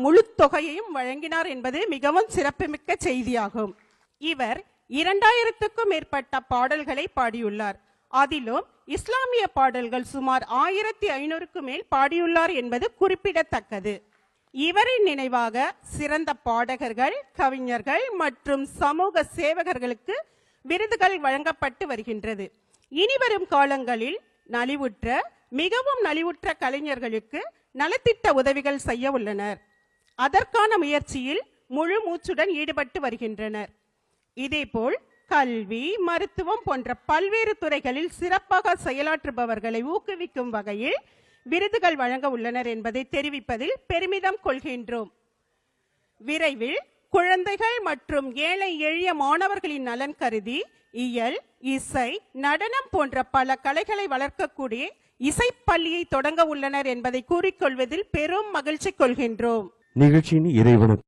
முழு தொகையையும் வழங்கினார் என்பது மிகவும் சிறப்புமிக்க செய்தியாகும். இவர் 2000க்கும் மேற்பட்ட பாடல்களை பாடியுள்ளார். அதிலும் இஸ்லாமிய பாடல்கள் சுமார் 1500க்கும் மேல் பாடியுள்ளார் என்பது குறிப்பிடத்தக்கது. இவரின் நினைவாக சிறந்த பாடகர்கள், கவிஞர்கள் மற்றும் சமூக சேவகர்களுக்கு விருதுகள் வழங்கப்பட்டு வருகின்றது. இனிவரும் காலங்களில் மிகவும் நலிவுற்ற கலைஞர்களுக்கு நலத்திட்ட உதவிகள் செய்ய உள்ளனர். அதற்கான முயற்சியில் முழு மூச்சுடன் ஈடுபட்டு வருகின்றனர். இதேபோல் கல்வி, மருத்துவம் போன்ற பல்வேறு துறைகளில் சிறப்பாக செயலாற்றுபவர்களை ஊக்குவிக்கும் வகையில் விருதுகள் வழங்க உள்ளனர் என்பதை தெரிவிப்பதில் பெருமிதம் கொள்கின்றோம். விரைவில் குழந்தைகள் மற்றும் ஏழை எளிய மாணவர்களின் நலன் கருதி இயல், இசை, நடனம் போன்ற பல கலைகளை வளர்க்கக்கூடிய இசைப்பள்ளியை தொடங்க உள்ளனர் என்பதை கூறிக்கொள்வதில் பெரும் மகிழ்ச்சி கொள்கின்றோம். நிகழ்ச்சியின் இறைவனுக்கு